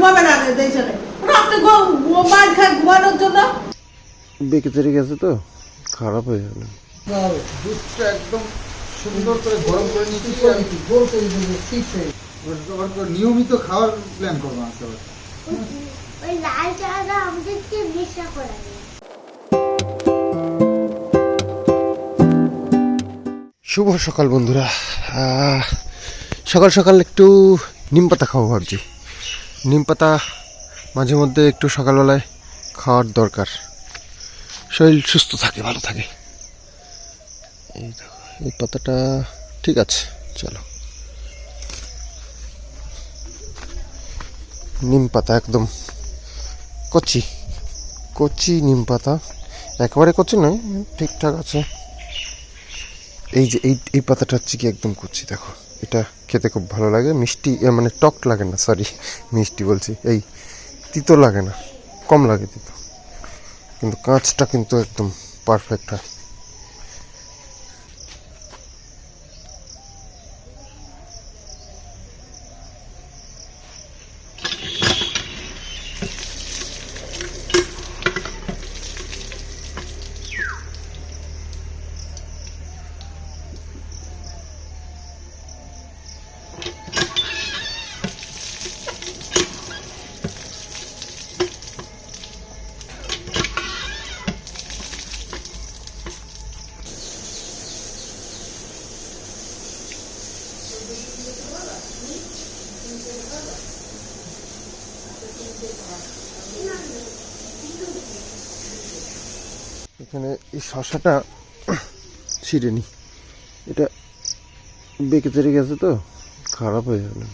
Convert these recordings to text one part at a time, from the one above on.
ঘুমাবে না দেশে রাতে মার খায় ঘুমানোর জন্য বেঁকে তেরে গেছে তো খারাপ হয়ে যাবে। দুধটা একদম সুন্দর করে গরম করে নিচ্ছি, নিয়মিত খাওয়ার প্ল্যান করবো আস্তে আস্তে। ওই লাল চাটা আমাদেরকে নেশা করাবে। শুভ সকাল বন্ধুরা, সকাল সকাল একটু নিম পাতা খাবো ভাবছি। নিম পাতা মাঝে মধ্যে একটু সকালবেলায় খাওয়ার দরকার, শরীর সুস্থ থাকে, ভালো থাকে। এই দেখো, এই পাতাটা ঠিক আছে, চলো। নিম পাতা একদম কচি কচি নিম পাতা, একেবারে কচি নয়, ঠিকঠাক আছে। এই যে এই পাতাটা হচ্ছে কি একদম কচি, দেখো। এটা খেতে খুব ভালো লাগে, মিষ্টি মানে টক লাগে না, সরি মিষ্টি বলছি, এই তিতো লাগে না, কম লাগে তিতো, কিন্তু কাঁচটা কিন্তু একদম পারফেক্ট হয়। এখানে এই শশাটা ছিঁড়ে নি, এটা বেঁকে তেরে গেছে তো খারাপ হয়ে যাবে।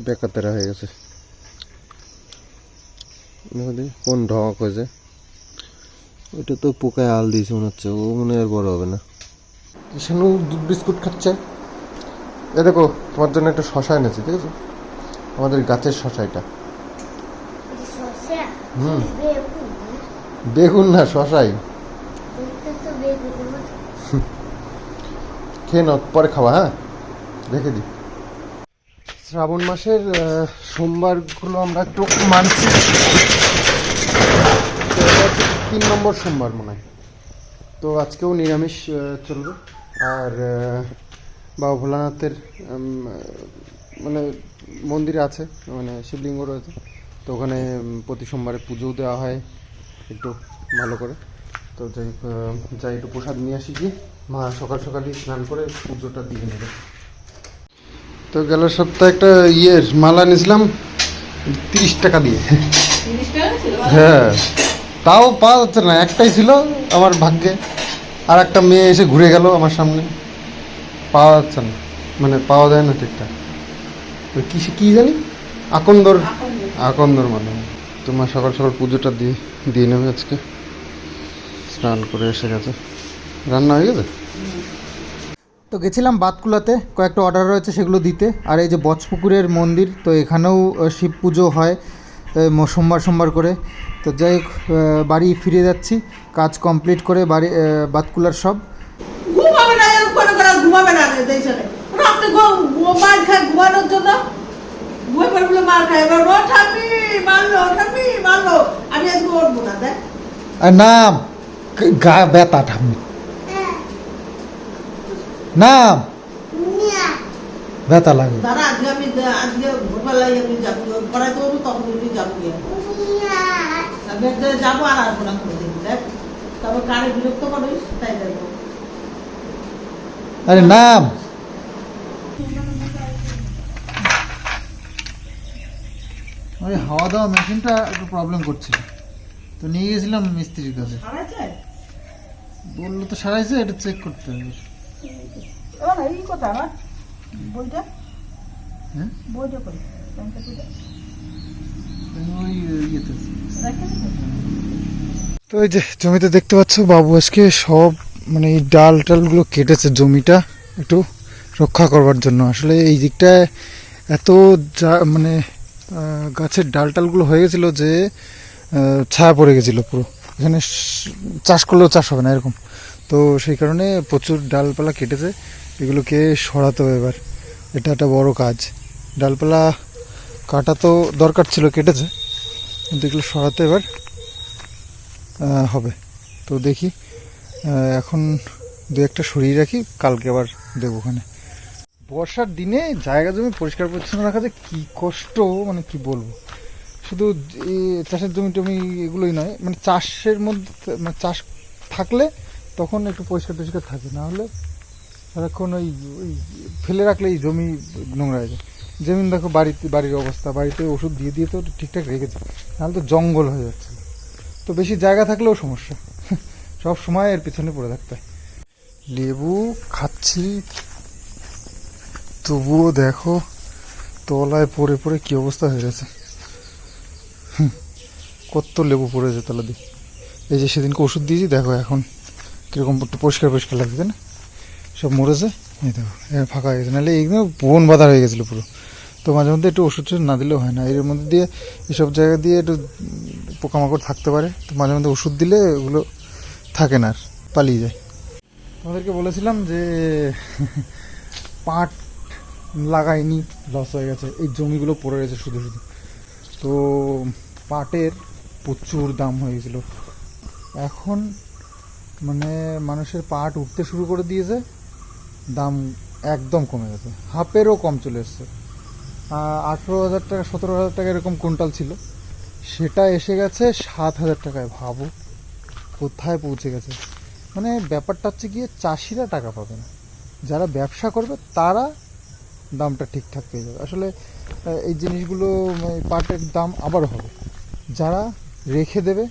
বেকাতেরা হয়ে গেছে, কোন ঢক হয়েছে, ওইটা তো পোকায় আল দিয়েছে মনে হচ্ছে, ও মনে আর বড় হবে না। কিষানু দুধ বিস্কুট খাচ্ছে। এ দেখো, তোমার জন্য একটা শশা এনেছি, ঠিক আছে? আমাদের গাছের শশা এটা। বেগুন না, শশাই। খেয়ে নাও, পরে খাওয়া, হ্যাঁ, রেখে দিই। শ্রাবণ মাসের সোমবারগুলো আমরা একটু মানছি। 3 নম্বর সোমবার মনে হয়, তো আজকেও নিরামিষ চলবে। আর বাবা ভোলানাথের মানে মন্দিরে আছে, মানে শিবলিঙ্গ রয়েছে, তো ওখানে প্রতি সোমবারে পুজোও দেওয়া হয় একটু ভালো করে। তো যাই একটু প্রসাদ নিয়ে আসি, কি মা সকাল সকালই স্নান করে পুজোটা দিয়ে নেবে। তো গেল সপ্তাহে একটা মালা নিয়েছিলাম 30 টাকা দিয়ে। হ্যাঁ, তাও পাওয়া যাচ্ছে না, একটাই ছিল আমার ভাগ্যে, আর একটা মেয়ে এসে ঘুরে গেল আমার সামনে, পাওয়া যাচ্ছে না, মানে পাওয়া যায় না ঠিকঠাক। কি জানি, আকন্দর মানে। তোমার সকাল সকাল পুজোটা দিয়ে নেবে আজকে, স্নান করে এসে গেছে, রান্না হয়ে গেছে। তো গেছিলাম বাতকুলাতে, কয়েকটা অর্ডার রয়েছে সেগুলো দিতে। আর এই যে বচপুকুরের মন্দির, তো এখানেও শিব পুজো হয় সোমবার সোমবার করে। তো যাই হোক, বাড়ি ফিরে যাচ্ছি, কাজ কমপ্লিট করে বাড়ি বাতকুলার সব। ঘুমাবে না, ঘুমাবে না দেশে রাতে মার খায় ঘুমানোর জন্য, ঘুমিয়ে পড়ে বলে মার খায়। এবার ঠাম্মি মারলো, আমি আজকে উঠবো না, দেখ। নাম গা ব্যথা ঠাম্মি, নাম ব্যথা লাগে। দাঁড়া, আজকে ভোরবেলায় আমি যাবো, পড়াই তো তখন যাবো, যাবো আর আসবো না কোনোদিন, দেখ। তারপর কারে বিরক্ত করিস, তাই দেখবো। আরে নাম, ওই হাওয়া দেওয়া মেশিনটা একটু প্রবলেম করছিল, তো নিয়ে গেছিলাম মিস্ত্রির কাছে, বললো তো সারাইছে, এটা চেক করতে হবে। তো এই যে জমিতে দেখতে পাচ্ছ, বাবু আজকে সব মানে এই ডালগুলো কেটেছে, জমিটা একটু রক্ষা করবার জন্য। আসলে এই দিকটায় এত মানে গাছের ডালগুলো হয়ে গেছিলো যে ছায়া পড়ে গেছিলো পুরো, এখানে চাষ করলেও চাষ হবে না এরকম। তো সেই কারণে প্রচুর ডালপালা কেটেছে, এগুলোকে সরাতে হবে এবার। এটা একটা বড় কাজ। ডালপালা কাটা তো দরকার ছিল, কেটেছে, কিন্তু এগুলো সরাতে এবার হবে। তো দেখি, এখন দু একটা সরিয়ে রাখি, কালকে আবার দেবো ওখানে। বর্ষার দিনে জায়গা জমি পরিষ্কার পরিচ্ছন্ন রাখা যে কী কষ্ট, মানে কি বলবো। শুধু এই চাষের জমি টমি এগুলোই নয়, মানে চাষের মধ্যে, মানে চাষ থাকলে তখন একটু পরিষ্কার টরিষ্কার থাকে, না হলে সারাক্ষণ ওই ফেলে রাখলে এই জমি নোংরা হয়ে যায়। যেমন দেখো বাড়ির অবস্থা, বাড়িতে ওষুধ দিয়ে দিয়ে তো ঠিকঠাক রেখেছে, নাহলে তো জঙ্গল হয়ে যাচ্ছে। তো বেশি জায়গা থাকলেও সমস্যা, সব সময় এর পিছনে পড়ে থাকতে হয়। লেবু খাচ্ছি, তবুও দেখো তলায় পড়ে পড়ে কি অবস্থা হয়ে গেছে। কত লেবু পড়েছে তলা দিয়ে। এই যে সেদিনকে ওষুধ দিয়েছি, দেখো এখন কীরকম একটু পরিষ্কার পরিষ্কার লাগছে, তাই না? সব মরেছে, এই দেখো ফাঁকা হয়ে গেছে, নাহলে এইগুলো বন বাঁধা হয়ে গেছিলো পুরো। তো মাঝে মধ্যে একটু ওষুধ না দিলেও হয় না, এর মধ্যে দিয়ে এসব জায়গা দিয়ে একটু পোকামাকড় থাকতে পারে। তো মাঝে মধ্যে ওষুধ দিলে ওগুলো থাকে না, আর পালিয়ে যায়। তোমাদেরকে বলেছিলাম যে পাট লাগাইনি, লস হয়ে গেছে, এই জমিগুলো পড়ে গেছে শুধু শুধু। তো পাটের প্রচুর দাম হয়ে গেছিলো। এখন মানে মানুষের পাট উঠতে শুরু করে দিয়েছে, দাম একদম কমে গেছে, হাফেরও কম চলে এসছে। 18,000 টাকা 17,000 টাকা এরকম কুইন্টাল ছিল, সেটা এসে গেছে 7,000 টাকায়। ভাবো কোথায় পৌঁছে গেছে। মানে ব্যাপারটা হচ্ছে গিয়ে চাষিরা টাকা পাবে না, যারা ব্যবসা করবে তারা দামটা ঠিকঠাক পেয়ে যাবে। আসলে এই জিনিসগুলো পাটের দাম আবার হবে, যারা রেখে দেবে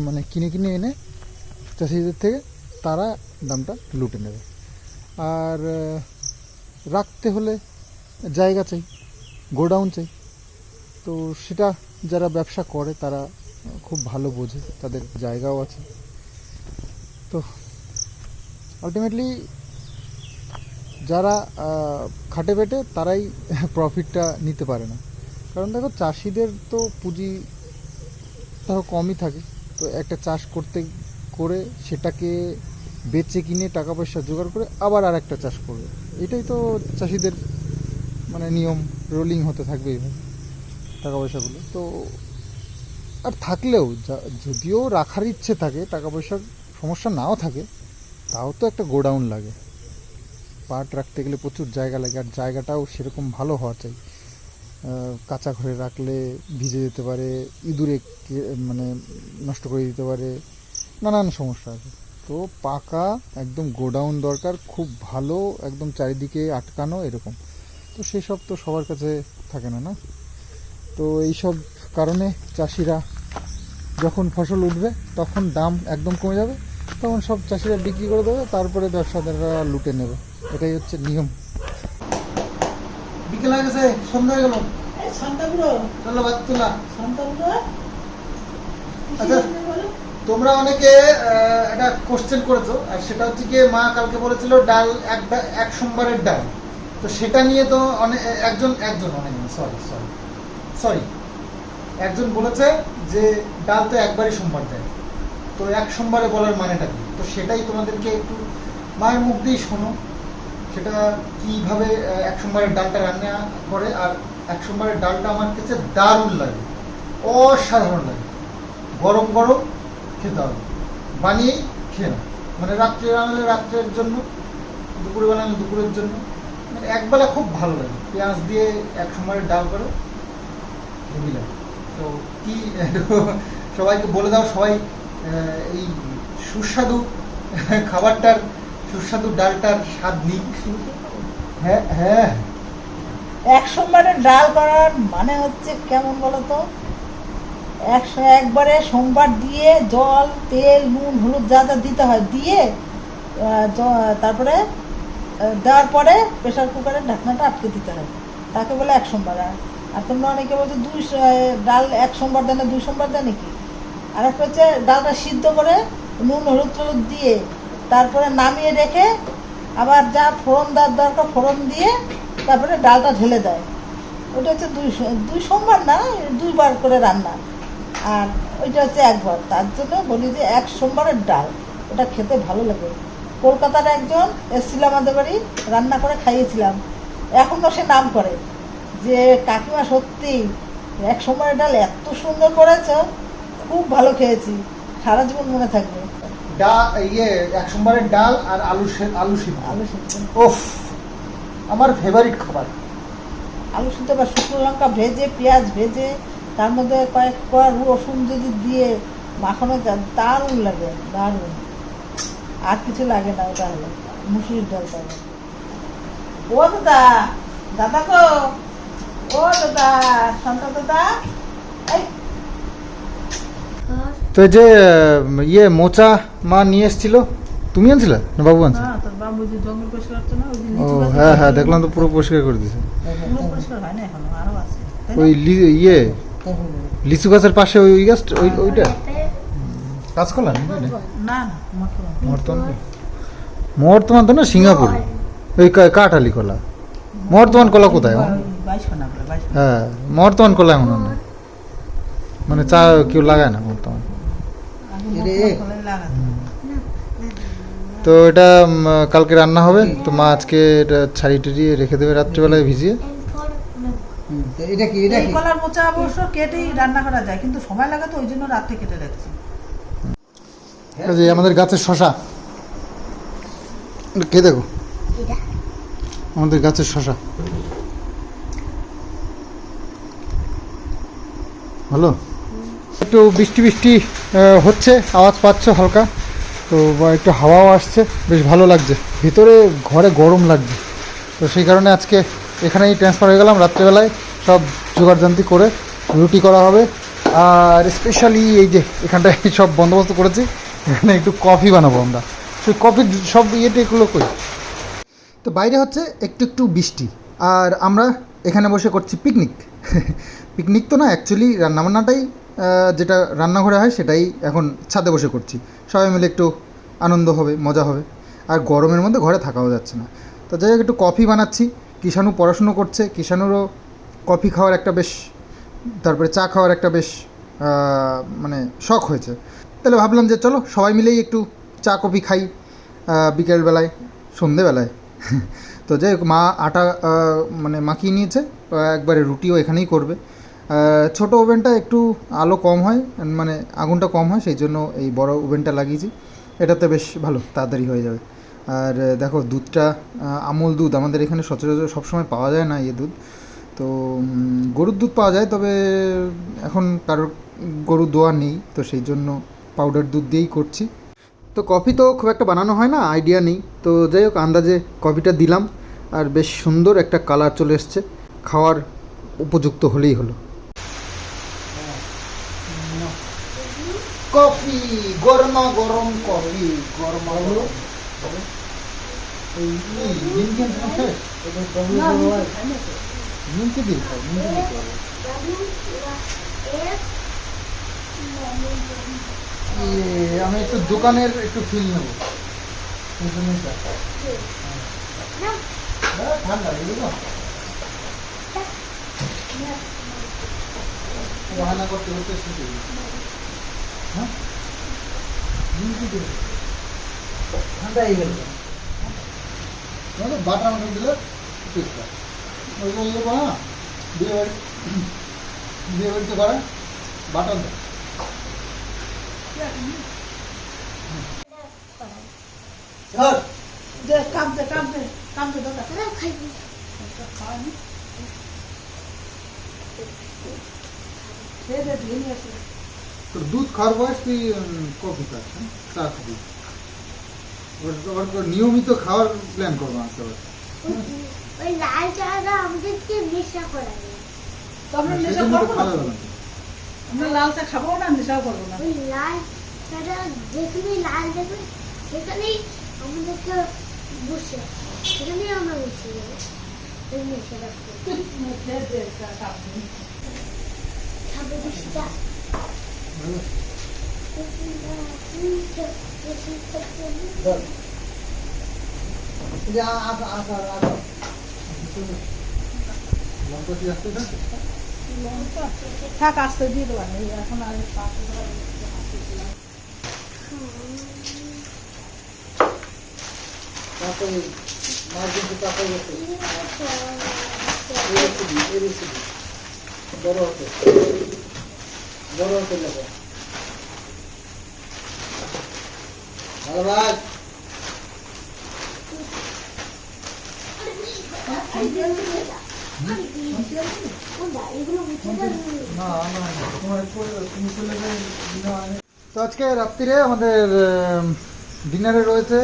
মানে কিনে কিনে এনে চাষিদের থেকে, তারা দামটা লুটে নেবে। আর রাখতে হলে জায়গা চাই, গোডাউন চাই। তো সেটা যারা ব্যবসা করে তারা খুব ভালো বোঝে, তাদের জায়গাও আছে। তো আলটিমেটলি যারা খাটে পেটে তারাই প্রফিটটা নিতে পারে না। কারণ দেখো চাষিদের তো পুঁজি ধরো কমই থাকে, তো একটা চাষ করে সেটাকে বেচে কিনে টাকা পয়সা জোগাড় করে আবার আর একটা চাষ করবে, এটাই তো চাষিদের মানে নিয়ম, রোলিং হতে থাকবে এইভাবে টাকা পয়সাগুলো। তো আর থাকলেও যদিও রাখার ইচ্ছে থাকে, টাকা পয়সার সমস্যা নাও থাকে, তাও তো একটা গোডাউন লাগে। পাট রাখতে গেলে প্রচুর জায়গা লাগে, আর জায়গাটাও সেরকম ভালো হওয়া চাই। কাঁচা ঘরে রাখলে ভিজে যেতে পারে, ইঁদুরে মানে নষ্ট করে দিতে পারে, নানান সমস্যা আছে। তো পাকা একদম গোডাউন দরকার, খুব ভালো, একদম চারিদিকে আটকানো এরকম। তো সেসব তো সবার কাছে থাকে না, না? তো এইসব কারণে চাষিরা যখন ফসল উঠবে তখন দাম একদম কমে যাবে, তখন সব চাষিরা বিক্রি করে দেবে, তারপরে ব্যবসাদাররা লুটে নেবে। এটাই হচ্ছে নিয়ম। বিকেল হয়ে গেছে, সন্ধ্যা হয়ে গেল, চলো ভাত তোলা। আচ্ছা, তোমরা অনেকে একটা কোশ্চেন করেছো, আর সেটা হচ্ছে কি, মা কালকে বলেছিল ডাল এক সোমবারের ডাল। তো সেটা নিয়ে তো একজন বলেছে যে ডাল তো একবারই সোমবার দেয়, তো এক সোমবারে বলার মানেটা কি? তো সেটাই তোমাদেরকে একটু মায়ের মুখ দিয়েই শোনো, সেটা কিভাবে এক সোমবারের ডালটা রান্না করে। আর এক সোমবারের ডালটা আমার কাছে দারুণ লাগে, অসাধারণ লাগে। গরম গরম খেতে হবে, বানিয়েই খেয়ে নাও। মানে রাত্রে বানালে রাত্রের জন্য, দুপুরে বানালে দুপুরের জন্য, মানে একবেলা খুব ভালো লাগে। পেঁয়াজ দিয়ে এক সোমবারের ডাল করে হেভি লাগে। তো কি সবাইকে বলে দাও, সবাই এই সুস্বাদু খাবারটার, সুস্বাদু ডালটার স্বাদ নিক। হ্যাঁ হ্যাঁ, এক সোমবারের ডাল করার মানে হচ্ছে কেমন বলতো, একবারে সোমবার দিয়ে জল, তেল, নুন, হলুদ যা যা দিতে হয় দিয়ে তারপরে দেওয়ার পরে প্রেশার কুকারের ঢাকনাটা আটকে দিতে হয়, তাকে বলে এক সোমবার। আর তোমরা অনেকে বলছো ডাল এক সোমবার দেয় না, 2 সোমবার দেয় নাকি? আর একটা হচ্ছে ডালটা সিদ্ধ করে নুন হলুদ টলুদ দিয়ে তারপরে নামিয়ে রেখে আবার যা ফোড়ন দেওয়ার দরকার ফোড়ন দিয়ে তারপরে ডালটা ঢেলে দেয়। ওটা হচ্ছে 2 সোমবার না, 2 বার করে রান্না। আর ওইটা হচ্ছে এক ঘর, তার জন্য বলি যে এক সোমবারের ডাল, ওটা খেতে ভালো লাগে। কলকাতার একজন এসেছিল আমাদের বাড়ি, রান্না করে খাইয়েছিলাম, এখনও সে নাম করে যে কাকিমা সত্যি এক সোমবারের ডাল এত সুন্দর করেছো, খুব ভালো খেয়েছি, সারা জীবন মনে থাকবে। এক সোমবারের ডাল আর আলু সিদ্ধ, আলু সিদ্ধ, ওফ আমার ফেভারিট খাবার। আলু সিদ্ধ বা শুকনো লঙ্কা ভেজে, পেঁয়াজ ভেজে, তার মধ্যে কয়েক কোয়া রসুন যদি দিয়ে মাখানো যায়, দারুণ লাগে, দারুণ। আর কিছু লাগে না, ওটা হলো মুসুরির ডাল। তাহলে ও দাদা, দাদা গো, ও দাদা, শান্ত দাদা, এই তো এই যে মোচা মা নিয়ে এসেছিল, তুমি আনছিলে না বাবু আনছে? না, তোর বাবু যে জঙ্গল পরিষ্কার করছে না, ওই যে ও লিচু গাছ, হ্যাঁ হ্যাঁ, দেখলাম তো পুরো পরিষ্কার করে দিয়েছে। পুরো পরিষ্কার হয় না এখনো, আরো আছে। তাই না? ওই লিচু গাছের পাশে ওই গাছটা, ওইটা কাঁচকলা নাকি ওইটা? না না, মহর্তমান তো না, সিঙ্গাপুর ওই কাঠালি কলা। মহর্তমান কলা কোথায়? বাইশখানা বলে, বাইশখানা। হ্যাঁ, মহর্তমান কলা এমন না, মানে চা কেউ লাগায় না মহর্তমান। তো এটা কালকে রান্না হবে, তো মা আজকে এটা ছাড়ি টাড়িয়ে রেখে দেবে রাত্রিবেলায় ভিজিয়ে। এই কলার মোচা অবশ্য কেটেই রান্না করা যায়, কিন্তু সময় লাগে, তো ওই জন্য রাত্রে কেটে রাখছি। এই যে আমাদের গাছের শশা, কে দেখো, আমাদের গাছের শশা ভালো। একটু বৃষ্টি বৃষ্টি হচ্ছে, আওয়াজ পাচ্ছ হালকা, তো একটু হাওয়াও আসছে, বেশ ভালো লাগছে। ভিতরে ঘরে গরম লাগছে, তো সেই কারণে আজকে এখানেই ট্রান্সফার হয়ে গেলাম। রাত্রেবেলায় সব জোগাড়যন্ত্রী করে রুটি করা হবে, আর স্পেশালি এই যে এখানটায় সব বন্দোবস্ত করেছি, এখানে একটু কফি বানাবো আমরা। সেই কফির সব এগুলো করি। তো বাইরে হচ্ছে একটু একটু বৃষ্টি, আর আমরা এখানে বসে করছি পিকনিক। পিকনিক তো না, অ্যাকচুয়ালি রান্নাবান্নাটাই যেটা রান্নাঘরে হয় সেটাই এখন ছাদে বসে করছি। সবাই মিলে একটু আনন্দ হবে, মজা হবে, আর গরমের মধ্যে ঘরে থাকাও যাচ্ছে না। তো যাই হোক, একটু কফি বানাচ্ছি। কিষাণু পড়াশুনো করছে, কিষাণুরও কফি খাওয়ার একটা বেশ, তারপরে চা খাওয়ার একটা বেশ মানে শখ হয়েছে। তাহলে ভাবলাম যে চলো সবাই মিলেই একটু চা কফি খাই বিকেলবেলায়, সন্ধেবেলায়। তো যাই হোক, মা আটা মানে মাখিয়ে নিয়েছে, একবারে রুটিও এখানেই করবে। ছোটো ওভেনটা একটু আলো কম হয়, মানে আগুনটা কম হয়, সেই জন্য এই বড় ওভেনটা লাগিয়েছি। এটাতে বেশ ভালো তাড়াতাড়ি হয়ে যাবে। আর দেখো দুধটা আমুল দুধ, আমাদের এখানে সচরাচর সবসময় পাওয়া যায় না এই দুধ, তো গরুর দুধ পাওয়া যায়, তবে এখন কারোর গরু দোয়া নেই, তো সেই জন্য পাউডার দুধ দিয়েই করছি। তো কফি তো খুব একটা বানানো হয় না, আইডিয়া নেই, তো যাই হোক আন্দাজে কফিটা দিলাম, আর বেশ সুন্দর একটা কালার চলে এসছে, খাওয়ার উপযুক্ত হলেই হলো। কফি, গরমা গরম কফি, গরমা গরম। আমি একটু দোকানের একটু ফিল নেব, ঠান্ডা লাগে তো, বাহানা করতে করতে শিখে হ্যাঁ, ঠান্ডা হয়ে গেল। বাটার মধ্যে দিলে ওইগুলো ইয়ে করা না, বিয়ে বাড়িতে করে বাটার দেয়। তোর দুধ খাওয়ার বয়স, তুই কফি খাস, চা খাবি, নিয়মিত খাওয়ার প্ল্যান করবো আস্তে আস্তে। ওই লাল চাটা আমাদেরকে নেশা করাবে। আমরা নেশা করবো না, আমরা লাল চা খাবো না, নেশাও করবো না। ওই লাল চাটা যেখানেই লাল দেখবে সেখানেই আমাদেরকে বসে, সেখানেই আমরা বসে যাবো। ওই নেশাটা খাবে দিশটা। থাক আসতে দিয়ে দেবো এখন আর তো আজকে রাত্রিরে আমাদের ডিনারে রয়েছে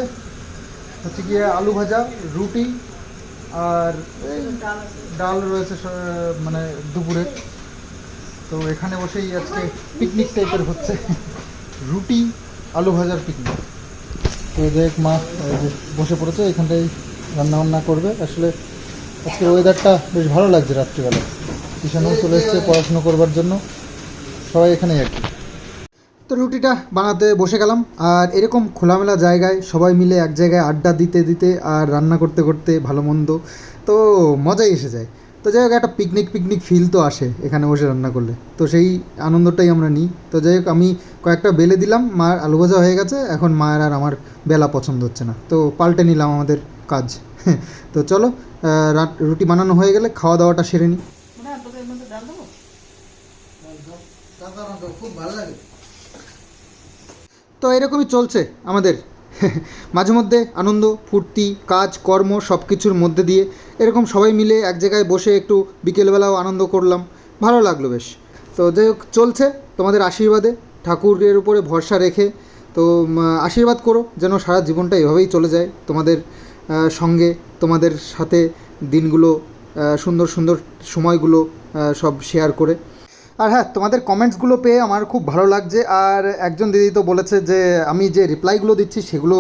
হচ্ছে গিয়ে আলু ভাজা, রুটি আর এই ডাল রয়েছে মানে দুপুরে। তো এখানে বসেই আজকে পিকনিক টাইপের হচ্ছে, রুটি আলু ভাজার পিকনিক। তো দেখ মা এই যে বসে পড়েছে, এখানটাই রান্নাবান্না করবে। আসলে আজকে ওয়েদারটা বেশ ভালো লাগছে রাত্রিবেলা, কিষানও চলে এসছে পড়াশুনো করবার জন্য, সবাই এখানেই আর কি। তো রুটিটা বানাতে বসে গেলাম, আর এরকম খোলামেলা জায়গায় সবাই মিলে এক জায়গায় আড্ডা দিতে দিতে আর রান্না করতে করতে ভালো মন্দ তো মজাই এসে যায়। তো যাই হোক, একটা পিকনিক ফিল তো আসে এখানে বসে রান্না করলে, তো সেই আনন্দটাই আমরা নিই। তো যাই হোক, আমি কয়েকটা বেলে দিলাম, মার আলু ভাজা হয়ে গেছে, এখন মায়ের আর আমার বেলা পছন্দ হচ্ছে না, তো পাল্টে নিলাম আমাদের কাজ। তো চলো, রুটি বানানো হয়ে গেলে খাওয়া দাওয়াটা সেরে নিই। তোদের মধ্যে ডাল দেবো। খুব ভালো লাগে। তো এরকমই চলছে আমাদের মাঝে মধ্যে আনন্দ ফুর্তি কাজ কর্ম সব কিছুর মধ্যে দিয়ে এরকম সবাই মিলে এক জায়গায় বসে একটু বিকেলবেলাও আনন্দ করলাম, ভালো লাগলো বেশ। তো যাই হোক, চলছে তোমাদের আশীর্বাদে, ঠাকুরের উপরে ভরসা রেখে। তো আশীর্বাদ করো যেন সারা জীবনটা এভাবেই চলে যায় তোমাদের সঙ্গে, তোমাদের সাথে দিনগুলো, সুন্দর সুন্দর সময়গুলো সব শেয়ার করে। আর হ্যাঁ, তোমাদের কমেন্টসগুলো পেয়ে আমার খুব ভালো লাগছে। আর একজন দিদি তো বলেছে যে আমি যে রিপ্লাইগুলো দিচ্ছি সেগুলো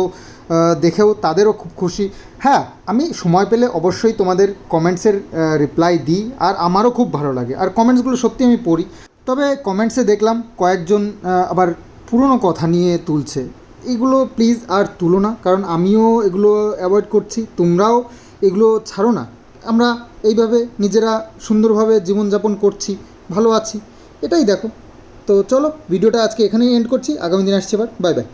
দেখেও তাদেরও খুব খুশি। হ্যাঁ, আমি সময় পেলে অবশ্যই তোমাদের কমেন্টসের রিপ্লাই দিই, আর আমারও খুব ভালো লাগে, আর কমেন্টসগুলো সত্যি আমি পড়ি। তবে কমেন্টসে দেখলাম কয়েকজন আবার পুরনো কথা নিয়ে তুলছে, এগুলো প্লিজ আর তুলো না, কারণ আমিও এগুলো অ্যাভয়েড করছি, তোমরাও এগুলো ছাড়ো না। আমরা এইভাবে নিজেরা সুন্দরভাবে জীবনযাপন করছি, ভালো আছি, এটাই দেখো। তো চলো, ভিডিওটা আজকে এখানেই এন্ড করছি, আগামী দিন আসছি আবার, বাই বাই।